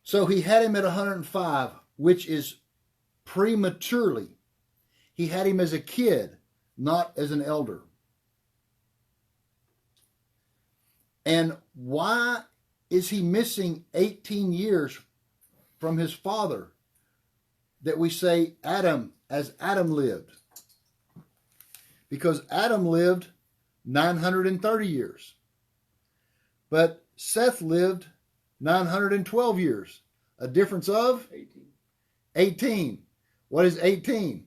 So he had him at 105, which is prematurely. He had him as a kid, not as an elder. And why is he missing 18 years from his father that we say Adam, as Adam lived? Because Adam lived 930 years. But Seth lived 912 years. A difference of? 18. 18. What is 18?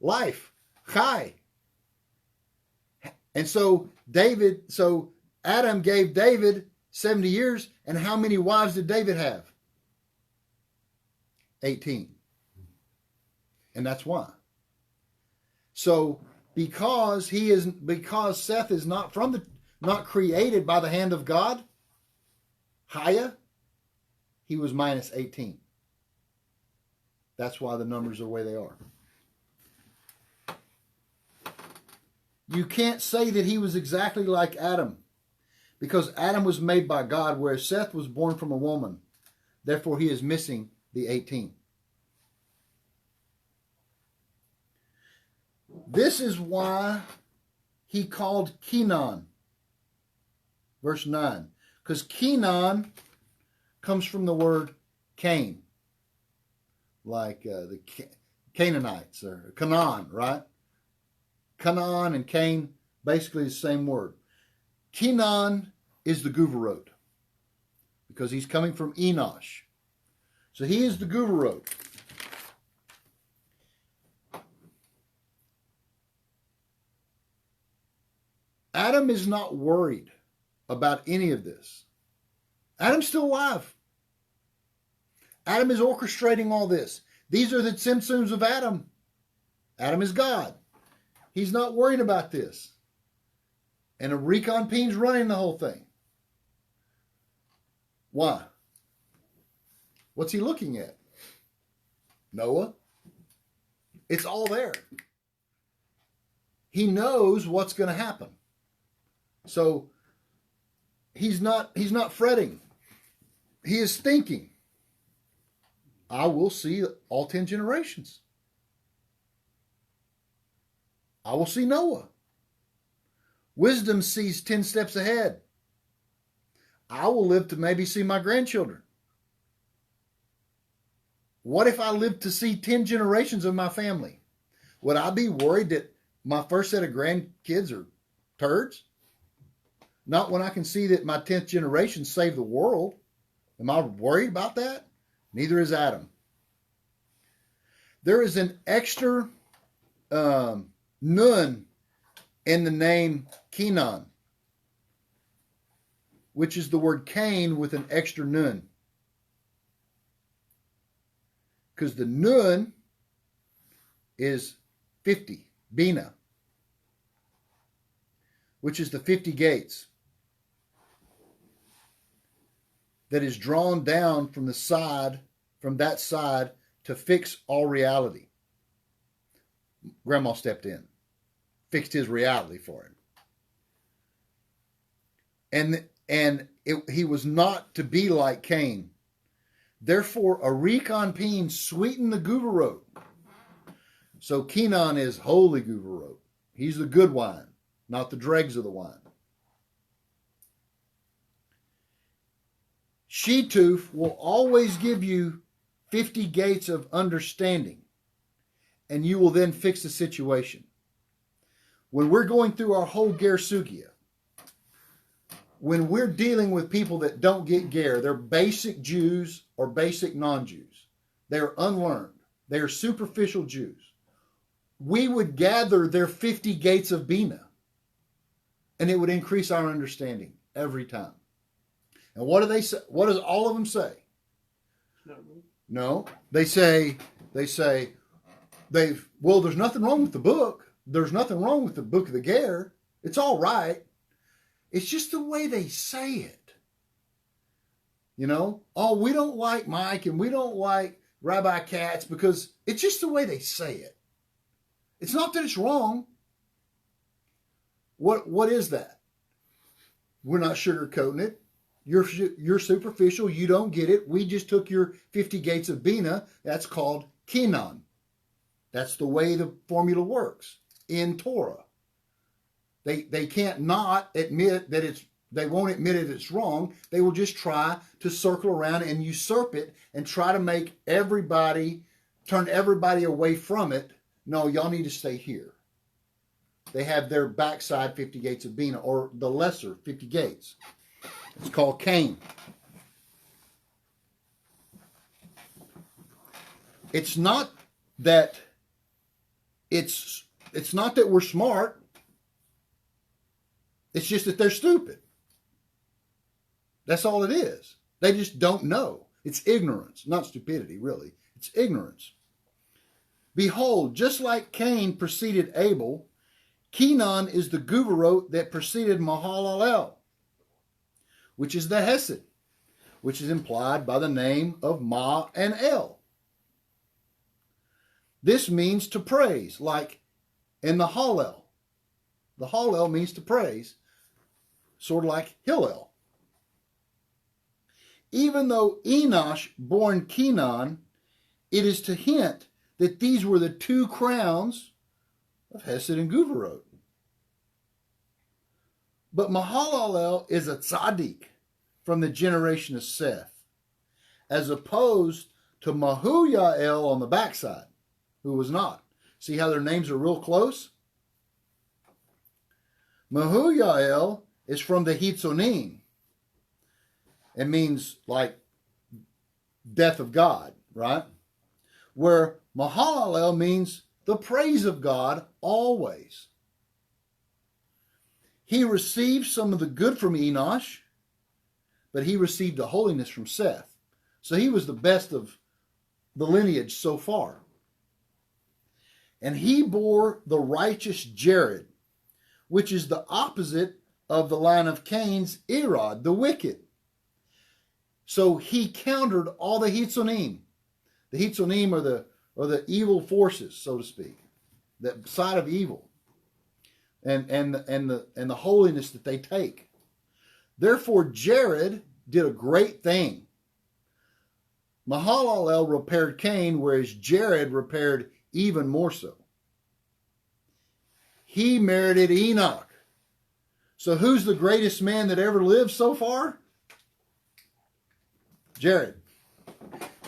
life, chai. And so Adam gave David 70 years, and how many wives did David have? 18. And that's why. So because Seth is not created by the hand of God, Haya, he was minus 18. That's why the numbers are the way they are. You can't say that he was exactly like Adam, because Adam was made by God, whereas Seth was born from a woman. Therefore, he is missing the 18. This is why he called Kenan, verse 9. Because Kenan comes from the word Cain, like the Canaanites, or Canaan, right? Canaan and Cain, basically the same word. Kenan is the Guvarot, because he's coming from Enosh. So he is the Guvarot. Adam is not worried about any of this. Adam's still alive. Adam is orchestrating all this. These are the Simpsons of Adam. Adam is God. He's not worried about this. And a recon peen's running the whole thing. Why? What's he looking at? Noah. It's all there. He knows what's going to happen. So he's not fretting. He is thinking, I will see all 10 generations. I will see Noah. Wisdom sees 10 steps ahead. I will live to maybe see my grandchildren. What if I live to see 10 generations of my family? Would I be worried that my first set of grandkids are turds? Not when I can see that my 10th generation saved the world. Am I worried about that? Neither is Adam. There is an extra nun in the name Kenan, which is the word Cain with an extra nun. Because the nun is 50, Bina, which is the 50 gates that is drawn down from that side to fix all reality. Grandma stepped in, fixed his reality for him. And he was not to be like Cain. Therefore, a recon peen sweetened the Guvarot. So Kenan is holy Guvarot. He's the good wine, not the dregs of the wine. Shituf will always give you 50 gates of understanding, and you will then fix the situation. When we're going through our whole Ger Sugya, when we're dealing with people that don't get Ger, they're basic Jews or basic non-Jews. They're unlearned. They're superficial Jews. We would gather their 50 gates of Bina, and it would increase our understanding every time. And what do they say? What does all of them say? No. They say, well, there's nothing wrong with the book. There's nothing wrong with the book of the Ger. It's all right. It's just the way they say it. You know? Oh, we don't like Mike and we don't like Rabbi Katz because it's just the way they say it. It's not that it's wrong. What is that? We're not sugarcoating it. You're superficial. You don't get it. We just took your 50 gates of Bina. That's called Kenan. That's the way the formula works in Torah. They can't not admit that they won't admit it it's wrong. They will just try to circle around and usurp it and try to make turn everybody away from it. No, y'all need to stay here. They have their backside 50 gates of Bina, or the lesser 50 gates. It's called Cain. It's not that It's not that we're smart. It's just that they're stupid. That's all it is. They just don't know. It's ignorance, not stupidity, really. It's ignorance. Behold, just like Cain preceded Abel, Kenan is the Guvarot that preceded Mahalalel, which is the Hesed, which is implied by the name of Ma and El. This means to praise, like in the Hallel. The Hallel means to praise, sort of like Hillel. Even though Enosh born Kenan, it is to hint that these were the two crowns of Hesed and Guvarot. But Mahalalel is a tzaddik from the generation of Seth, as opposed to Mahuyael on the backside, who was not. See how their names are real close? Mahuyael is from the Hitzonim. It means like death of God, right? Where Mahalalel means the praise of God always. He received some of the good from Enosh, but he received the holiness from Seth. So he was the best of the lineage so far. And he bore the righteous Jared, which is the opposite of the line of Cain's Irad, the wicked. So he countered all the Hitzonim. The Hitzonim are the evil forces, so to speak, the side of evil, and the holiness that they take. Therefore, Jared did a great thing. Mahalalel repaired Cain, whereas Jared repaired even more so. He merited Enoch. So who's the greatest man that ever lived so far? Jared.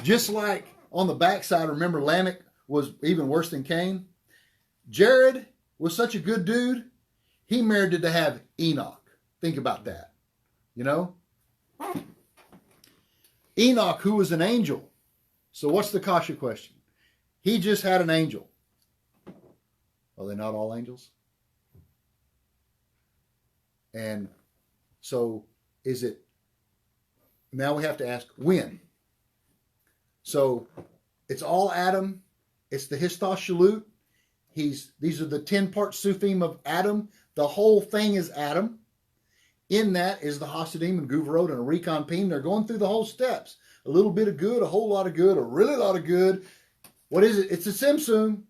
Just like on the backside, remember Lamech was even worse than Cain? Jared was such a good dude, he merited to have Enoch. Think about that. You know? Enoch, who was an angel. So what's the kasha question? He just had an angel. Are they not all angels? And so is it, now we have to ask when. So it's all Adam. It's the Histoshalut. These are the 10-part Sufim of Adam. The whole thing is Adam. In that is the Hasidim and Guvarot and a Recon Pim. They're going through the whole steps. A little bit of good, a whole lot of good, a really lot of good. What is it? It's a Simsum.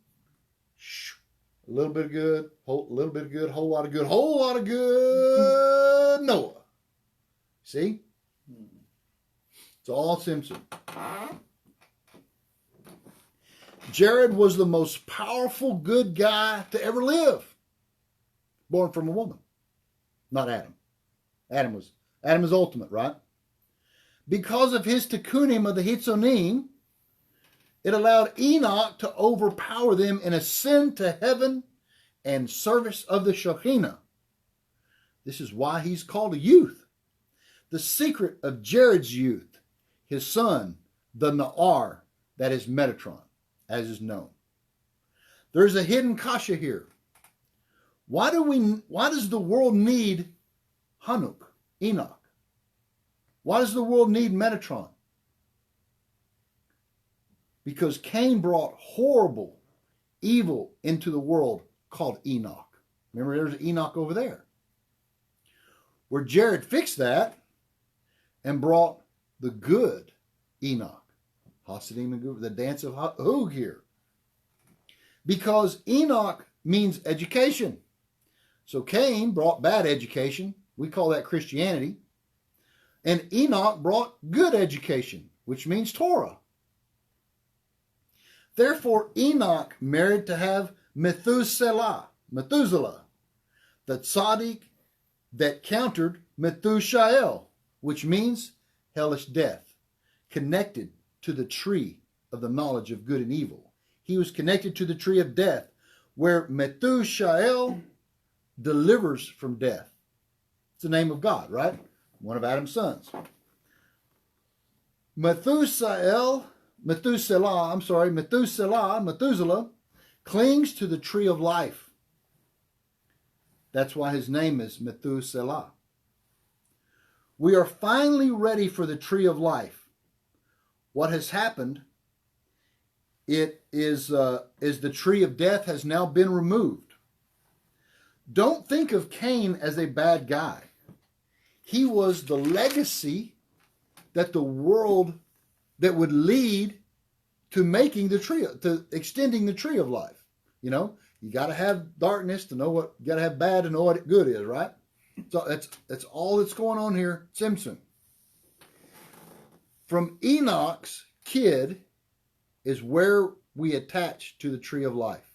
A little bit of good, a little bit of good, whole lot of good, whole lot of good. Noah. See? It's all Simsum. Jared was the most powerful good guy to ever live. Born from a woman. Not Adam. Adam is ultimate, right? Because of his tikkunim of the Hitzonim, it allowed Enoch to overpower them and ascend to heaven and service of the Shekhinah. This is why he's called a youth. The secret of Jared's youth, his son, the Na'ar, that is Metatron, as is known. There's a hidden kasha here. Why does the world need Hanuk, Enoch? Why does the world need Metatron? Because Cain brought horrible evil into the world called Enoch. Remember, there's Enoch over there. Where Jared fixed that and brought the good Enoch. Hasidim and Guvarot, the dance of Hug here. Because Enoch means education. So Cain brought bad education. We call that Christianity. And Enoch brought good education, which means Torah. Therefore, Enoch married to have Methuselah, the tzaddik that countered Methushael, which means hellish death, connected to the tree of the knowledge of good and evil. He was connected to the tree of death, where Methushael delivers from death. It's the name of God, right? One of Adam's sons. Methuselah clings to the tree of life. That's why his name is Methuselah. We are finally ready for the tree of life. What has happened, it is the tree of death has now been removed. Don't think of Cain as a bad guy. He was the legacy that the world that would lead to making the tree, to extending the tree of life. You know, you got to have darkness to know what, you got to have bad to know what good is, right? So that's all that's going on here, Simpson. From Enoch's kid is where we attach to the tree of life.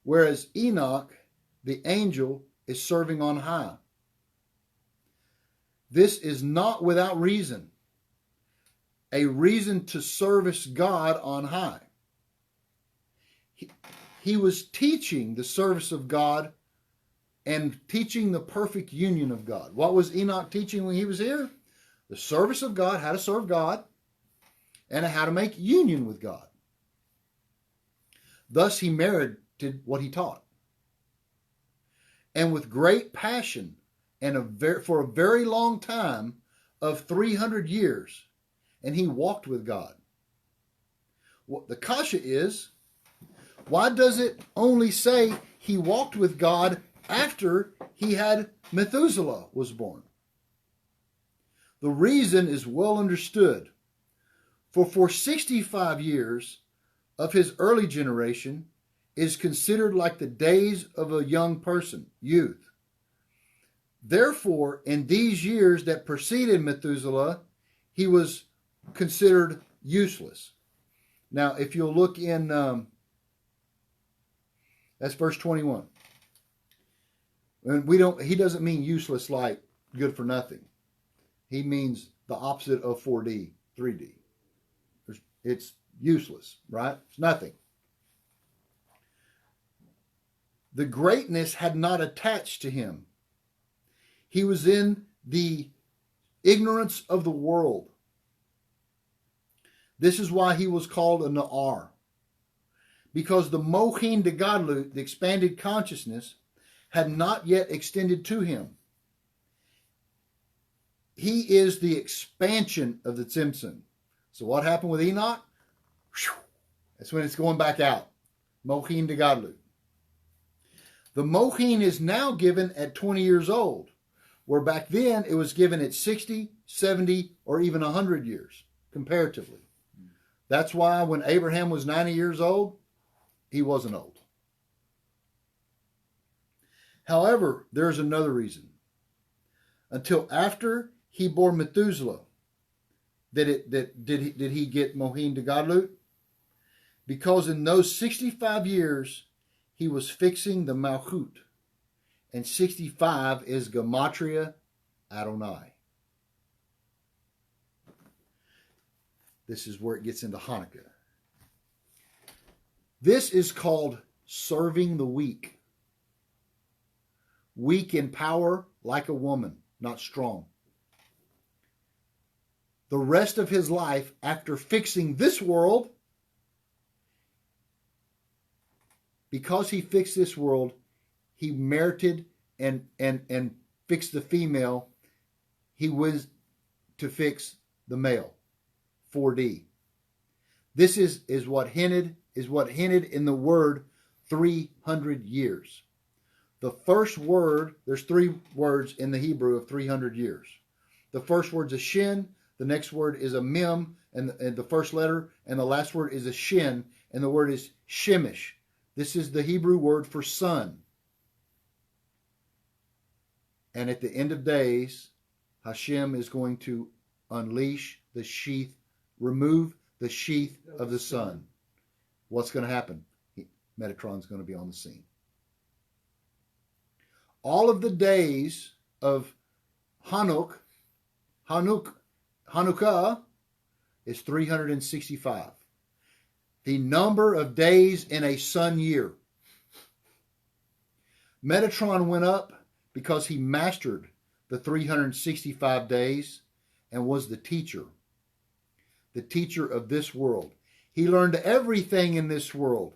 Whereas Enoch, the angel, is serving on high. This is not without reason. A reason to service God on high. He was teaching the service of God and teaching the perfect union of God. What was Enoch teaching when he was here? The service of God, how to serve God, and how to make union with God. Thus he merited what he taught. And with great passion, and for a very long time of 300 years, and he walked with God. What the kasha is, why does it only say he walked with God after he had Methuselah was born? The reason is well understood. For 65 years of his early generation is considered like the days of a young person, youth. Therefore, in these years that preceded Methuselah, he was considered useless. Now, if you'll look in, that's verse 21. And he doesn't mean useless like good for nothing. He means the opposite of 4D, 3D. It's useless, right? It's nothing. The greatness had not attached to him. He was in the ignorance of the world. This is why he was called a Na'ar. Because the Mohin de Gadlut, the expanded consciousness, had not yet extended to him. He is the expansion of the Tzimtzum. So what happened with Enoch? That's when it's going back out. Mohin de Gadlut. The Mohin is now given at 20 years old, where back then it was given at 60, 70, or even 100 years, comparatively. That's why when Abraham was 90 years old, he wasn't old. However, there's another reason. Until after he bore Methuselah, did he get Mohin de Gadlut? Because in those 65 years, he was fixing the Malchut. And 65 is Gematria Adonai. This is where it gets into Hanukkah. This is called serving the weak. Weak in power like a woman, not strong. The rest of his life, after fixing this world, because he fixed this world, he merited and fixed the female. He was to fix the male. 4D. This is what hinted in the word 300 years. The first word, there's 3 words in the Hebrew of 300 years. The first word's a shin, the next word is a mem, and the first letter, and the last word is a shin, and the word is shemish. This is the Hebrew word for son. And at the end of days, Hashem is going to unleash the sheath, remove the sheath of the sun. What's going to happen? Metatron's going to be on the scene. All of the days of Hanukkah is 365. The number of days in a sun year. Metatron went up because he mastered the 365 days and was the teacher of this world. He learned everything in this world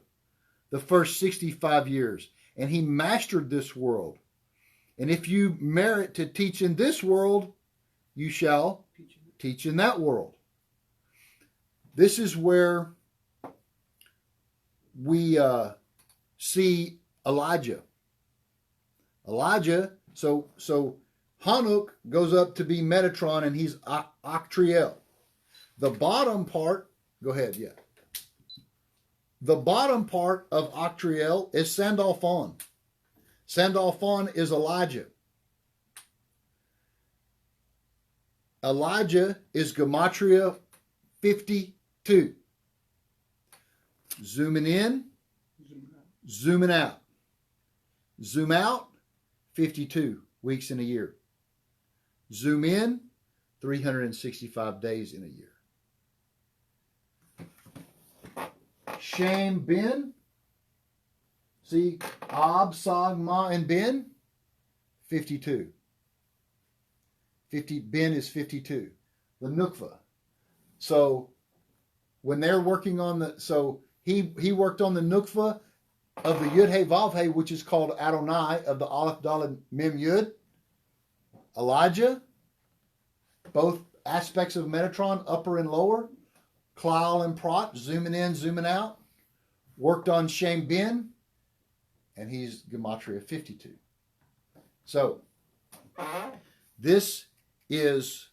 the first 65 years, and he mastered this world. And if you merit to teach in this world, you shall teach in that world. This is where we see Elijah. So Hanuk goes up to be Metatron, and he's Octriel. The bottom part, go ahead, yeah. The bottom part of Octriel is Sandalphon. Sandalphon is Elijah. Elijah is Gematria 52. Zooming in, zooming out. Zoom out, 52 weeks in a year. Zoom in, 365 days in a year. Shem, Ben. See, Ab, Sag, Ma, and Ben, 52. Ben is 52. The Nukva. So when they're working on he worked on the Nukva of the Yud He Vav He, which is called Adonai, of the Aleph Daled Mem Yud. Elijah, both aspects of Metatron, upper and lower, Klal and Prat, zooming in, zooming out, worked on Shem Ben, and he's Gematria 52. So, this is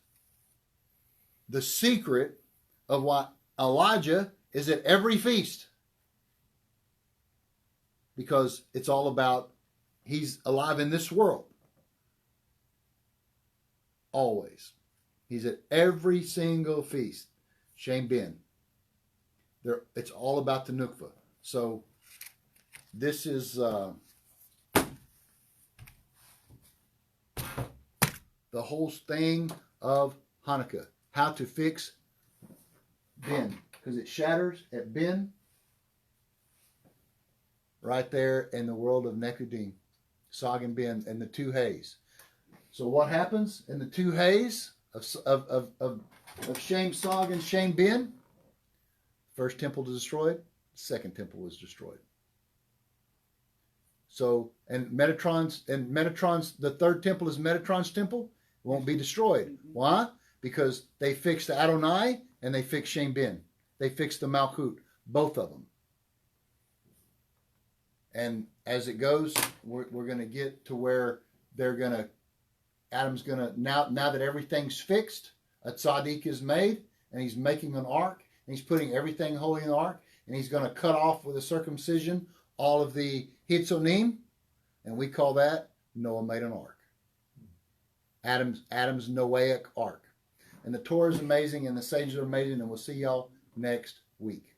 the secret of what Elijah is at every feast. Because it's all about, he's alive in this world. Always. He's at every single feast. Shem Ben. It's all about the Nukva. So, this is the whole thing of Hanukkah. How to fix Ben. Because it shatters at Ben. Right there in the world of Nekudim. Sag and Ben and the two Hays. So what happens in the two Hays of Shem Sag and Shem Ben? First temple was destroyed. Second temple was destroyed. So, and Metatron's, the third temple is Metatron's temple, won't be destroyed. Why? Because they fixed Adonai and they fixed Shem Ben. They fixed the Malkut, both of them. And as it goes, we're going to get to where Adam's going to, now that everything's fixed, a tzaddik is made, and he's making an ark, and he's putting everything holy in the ark, and he's going to cut off with a circumcision all of the hitzonim, and we call that Noah made an ark. Adam's Noahic ark. And the Torah is amazing, and the sages are amazing, and we'll see y'all next week.